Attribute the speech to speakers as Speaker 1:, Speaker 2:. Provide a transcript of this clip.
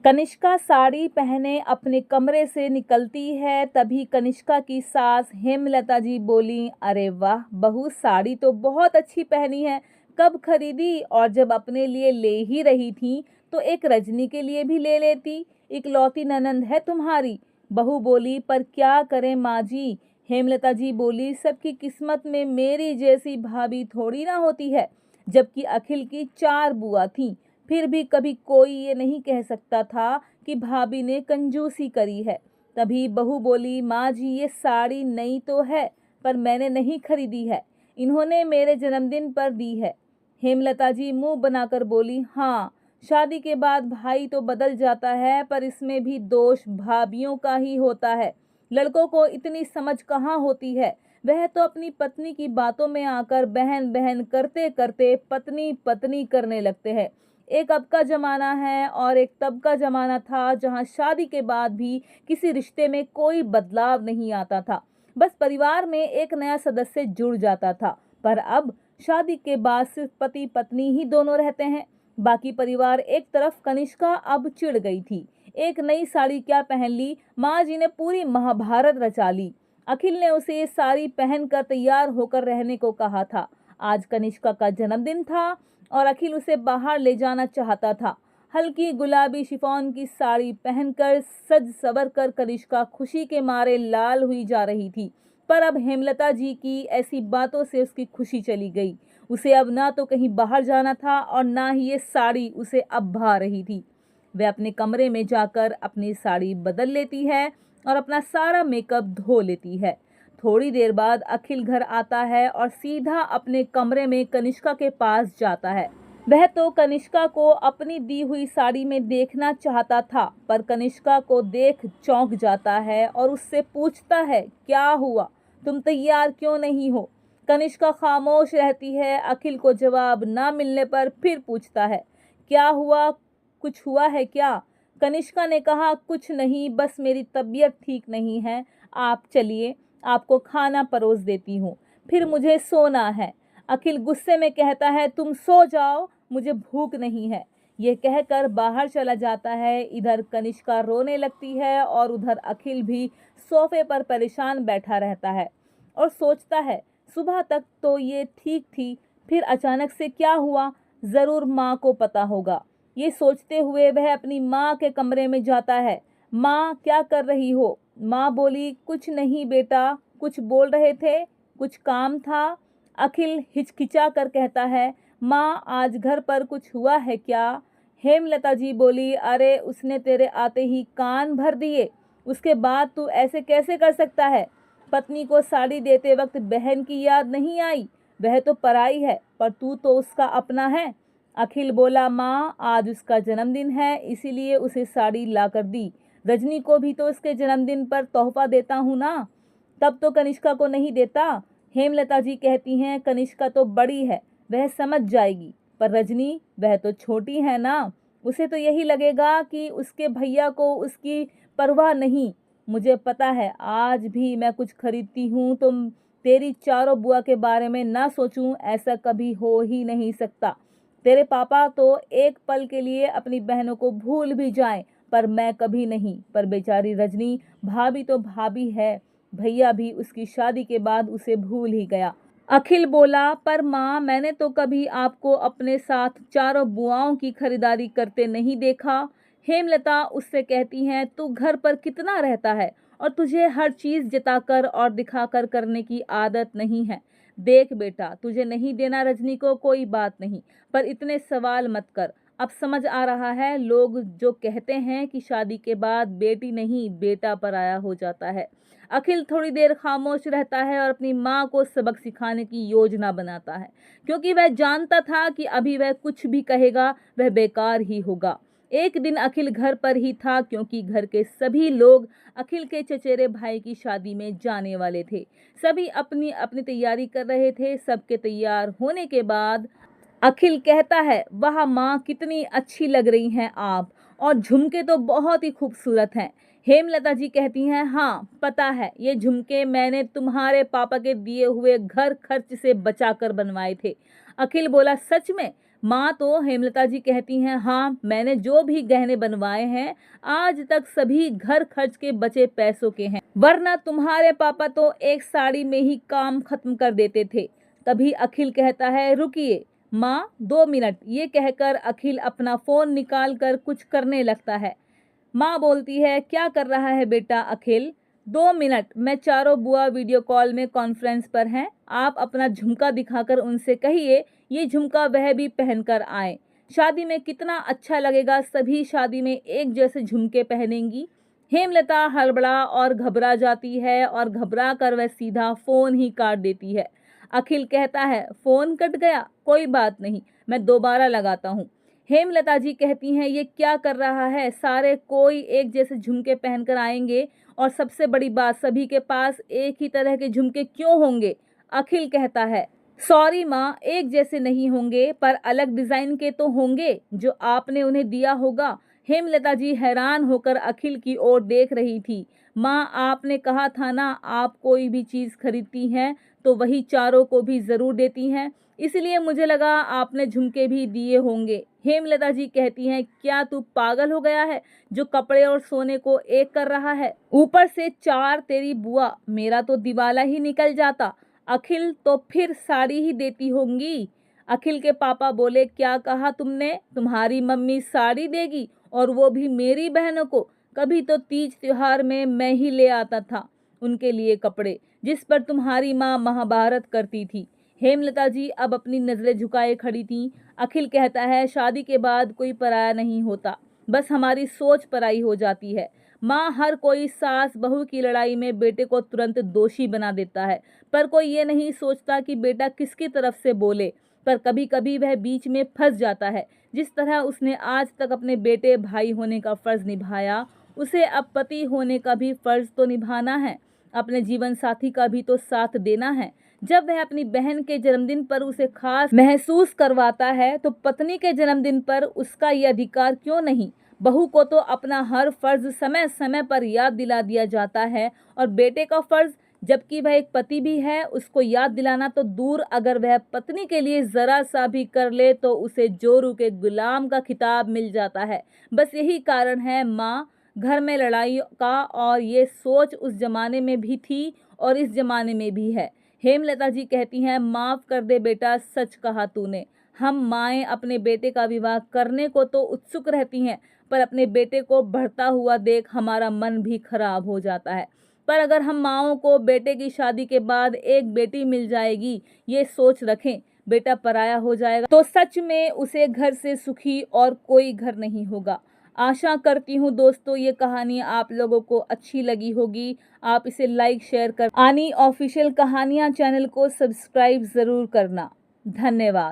Speaker 1: कनिष्का साड़ी पहने अपने कमरे से निकलती है, तभी कनिष्का की सास हेमलता जी बोली, अरे वाह बहू, साड़ी तो बहुत अच्छी पहनी है, कब खरीदी? और जब अपने लिए ले ही रही थी तो एक रजनी के लिए भी ले लेती, इकलौती ननंद है तुम्हारी। बहू बोली, पर क्या करें माँ जी। हेमलता जी बोली, सबकी किस्मत में मेरी जैसी भाभी थोड़ी ना होती है। जबकि अखिल की 4 बुआ थीं, फिर भी कभी कोई ये नहीं कह सकता था कि भाभी ने कंजूसी करी है। तभी बहू बोली, माँ जी ये साड़ी नई तो है, पर मैंने नहीं खरीदी है, इन्होंने मेरे जन्मदिन पर दी है। हेमलता जी मुंह बनाकर बोली, हाँ, शादी के बाद भाई तो बदल जाता है, पर इसमें भी दोष भाभियों का ही होता है। लड़कों को इतनी समझ कहाँ होती है, वह तो अपनी पत्नी की बातों में आकर बहन बहन करते करते पत्नी पत्नी करने लगते हैं। एक अब का ज़माना है और एक तब का ज़माना था, जहाँ शादी के बाद भी किसी रिश्ते में कोई बदलाव नहीं आता था, बस परिवार में एक नया सदस्य जुड़ जाता था। पर अब शादी के बाद सिर्फ पति पत्नी ही दोनों रहते हैं, बाकी परिवार एक तरफ। कनिष्का अब चिढ़ गई थी। एक नई साड़ी क्या पहन ली, माँ जी ने पूरी महाभारत रचा ली। अखिल ने उसे ये साड़ी पहनकर तैयार होकर रहने को कहा था। आज कनिष्का का जन्मदिन था और अखिल उसे बाहर ले जाना चाहता था। हल्की गुलाबी शिफॉन की साड़ी पहनकर सज सवर कर कनिष्का खुशी के मारे लाल हुई जा रही थी। पर अब हेमलता जी की ऐसी बातों से उसकी खुशी चली गई। उसे अब ना तो कहीं बाहर जाना था और ना ही ये साड़ी उसे अब भा रही थी। वह अपने कमरे में जाकर अपनी साड़ी बदल लेती है और अपना सारा मेकअप धो लेती है। थोड़ी देर बाद अखिल घर आता है और सीधा अपने कमरे में कनिष्का के पास जाता है। वह तो कनिष्का को अपनी दी हुई साड़ी में देखना चाहता था, पर कनिष्का को देख चौंक जाता है और उससे पूछता है, क्या हुआ, तुम तैयार क्यों नहीं हो? कनिष्का खामोश रहती है। अखिल को जवाब ना मिलने पर फिर पूछता है, क्या हुआ, कुछ हुआ है क्या? कनिष्का ने कहा, कुछ नहीं, बस मेरी तबीयत ठीक नहीं है, आप चलिए, आपको खाना परोस देती हूँ, फिर मुझे सोना है। अखिल गुस्से में कहता है, तुम सो जाओ, मुझे भूख नहीं है। ये कहकर बाहर चला जाता है। इधर कनिष्का रोने लगती है और उधर अखिल भी सोफे पर परेशान बैठा रहता है और सोचता है, सुबह तक तो ये ठीक थी, फिर अचानक से क्या हुआ, ज़रूर माँ को पता होगा। ये सोचते हुए वह अपनी माँ के कमरे में जाता है। माँ, क्या कर रही हो? माँ बोली, कुछ नहीं बेटा, कुछ बोल रहे थे, कुछ काम था? अखिल हिचकिचा कर कहता है, माँ आज घर पर कुछ हुआ है क्या? हेमलता जी बोली, अरे उसने तेरे आते ही कान भर दिए, उसके बाद तू ऐसे कैसे कर सकता है? पत्नी को साड़ी देते वक्त बहन की याद नहीं आई? वह तो पराई है, पर तू तो उसका अपना है। अखिल बोला, माँ आज उसका जन्मदिन है, इसीलिए उसे साड़ी ला कर दी। रजनी को भी तो उसके जन्मदिन पर तोहफा देता हूँ ना, तब तो कनिष्का को नहीं देता। हेमलता जी कहती हैं, कनिष्का तो बड़ी है, वह समझ जाएगी, पर रजनी, वह तो छोटी है ना, उसे तो यही लगेगा कि उसके भैया को उसकी परवाह नहीं। मुझे पता है, आज भी मैं कुछ खरीदती हूँ तो तेरी चारों बुआ के बारे में ना सोचूं, ऐसा कभी हो ही नहीं सकता। तेरे पापा तो एक पल के लिए अपनी बहनों को भूल भी जाएं, पर मैं कभी नहीं। पर बेचारी रजनी, भाभी तो भाभी है, भैया भी उसकी शादी के बाद उसे भूल ही गया। अखिल बोला, पर माँ, मैंने तो कभी आपको अपने साथ चारों बुआओं की खरीदारी करते नहीं देखा। हेमलता उससे कहती हैं, तू घर पर कितना रहता है और तुझे हर चीज़ जताकर और दिखाकर करने की आदत नहीं है। देख बेटा, तुझे नहीं देना रजनी को कोई बात नहीं, पर इतने सवाल मत कर। अब समझ आ रहा है, लोग जो कहते हैं कि शादी के बाद बेटी नहीं बेटा पराया हो जाता है। अखिल थोड़ी देर खामोश रहता है और अपनी माँ को सबक सिखाने की योजना बनाता है, क्योंकि वह जानता था कि अभी वह कुछ भी कहेगा वह बेकार ही होगा। एक दिन अखिल घर पर ही था, क्योंकि घर के सभी लोग अखिल के चचेरे भाई की शादी में जाने वाले थे। सभी अपनी अपनी तैयारी कर रहे थे। सबके तैयार होने के बाद अखिल कहता है, वाह माँ, कितनी अच्छी लग रही हैं आप, और झुमके तो बहुत ही खूबसूरत हैं। हेमलता जी कहती हैं, हाँ पता है, ये झुमके मैंने तुम्हारे पापा के दिए हुए घर खर्च से बचा कर बनवाए थे। अखिल बोला, सच में? माँ तो हेमलता जी कहती हैं, हाँ मैंने जो भी गहने बनवाए हैं आज तक सभी घर खर्च के बचे पैसों के हैं, वरना तुम्हारे पापा तो एक साड़ी में ही काम खत्म कर देते थे। तभी अखिल कहता है, रुकिए माँ 2 मिनट। ये कहकर अखिल अपना फोन निकाल कर कुछ करने लगता है। माँ बोलती है, क्या कर रहा है बेटा अखिल? 2 मिनट, मैं चारों बुआ वीडियो कॉल में कॉन्फ्रेंस पर हैं, आप अपना झुमका दिखाकर उनसे कहिए ये झुमका वह भी पहनकर आए। शादी में कितना अच्छा लगेगा, सभी शादी में एक जैसे झुमके पहनेंगी। हेमलता हड़बड़ा और घबरा जाती है और घबरा कर वह सीधा फोन ही काट देती है। अखिल कहता है, फोन कट गया, कोई बात नहीं, मैं दोबारा लगाता हूँ। हेमलता जी कहती हैं, ये क्या कर रहा है, सारे कोई एक जैसे झुमके पहनकर आएंगे और सबसे बड़ी बात सभी के पास एक ही तरह के झुमके क्यों होंगे? अखिल कहता है, सॉरी माँ, एक जैसे नहीं होंगे पर अलग डिजाइन के तो होंगे जो आपने उन्हें दिया होगा। हेमलता जी हैरान होकर अखिल की ओर देख रही थी। माँ, आपने कहा था ना, आप कोई भी चीज खरीदती हैं तो वही चारों को भी जरूर देती हैं, इसलिए मुझे लगा आपने झुमके भी दिए होंगे। हेमलता जी कहती हैं, क्या तू पागल हो गया है जो कपड़े और सोने को एक कर रहा है? ऊपर से 4 तेरी बुआ, मेरा तो दिवाला ही निकल जाता। अखिल, तो फिर साड़ी ही देती होंगी। अखिल के पापा बोले, क्या कहा तुमने? तुम्हारी मम्मी साड़ी देगी और वो भी मेरी बहनों को? कभी तो तीज त्योहार में मैं ही ले आता था उनके लिए कपड़े, जिस पर तुम्हारी माँ महाभारत करती थी। हेमलता जी अब अपनी नजरें झुकाए खड़ी थीं। अखिल कहता है, शादी के बाद कोई पराया नहीं होता, बस हमारी सोच पराई हो जाती है। माँ, हर कोई सास बहू की लड़ाई में बेटे को तुरंत दोषी बना देता है, पर कोई ये नहीं सोचता कि बेटा किसकी तरफ से बोले। पर कभी कभी वह बीच में फंस जाता है। जिस तरह उसने आज तक अपने बेटे भाई होने का फर्ज निभाया, उसे अब पति होने का भी फर्ज तो निभाना है, अपने जीवन साथी का भी तो साथ देना है। जब वह अपनी बहन के जन्मदिन पर उसे खास महसूस करवाता है तो पत्नी के जन्मदिन पर उसका ये अधिकार क्यों नहीं? बहू को तो अपना हर फर्ज समय समय पर याद दिला दिया जाता है और बेटे का फर्ज, जबकि वह एक पति भी है, उसको याद दिलाना तो दूर, अगर वह पत्नी के लिए जरा सा भी कर ले तो उसे जोरू के गुलाम का खिताब मिल जाता है। बस यही कारण है माँ, घर में लड़ाई का, और ये सोच उस जमाने में भी थी और इस जमाने में भी है। हेमलता जी कहती हैं, माफ कर दे बेटा, सच कहा तूने। हम माएँ अपने बेटे का विवाह करने को तो उत्सुक रहती हैं, पर अपने बेटे को बढ़ता हुआ देख हमारा मन भी खराब हो जाता है। पर अगर हम माओं को बेटे की शादी के बाद एक बेटी मिल जाएगी, ये सोच रखें, बेटा पराया हो जाएगा, तो सच में उसे घर से सुखी और कोई घर नहीं होगा। आशा करती हूँ दोस्तों ये कहानी आप लोगों को अच्छी लगी होगी। आप इसे लाइक शेयर कर आनी ऑफिशियल कहानियाँ चैनल को सब्सक्राइब ज़रूर करना। धन्यवाद।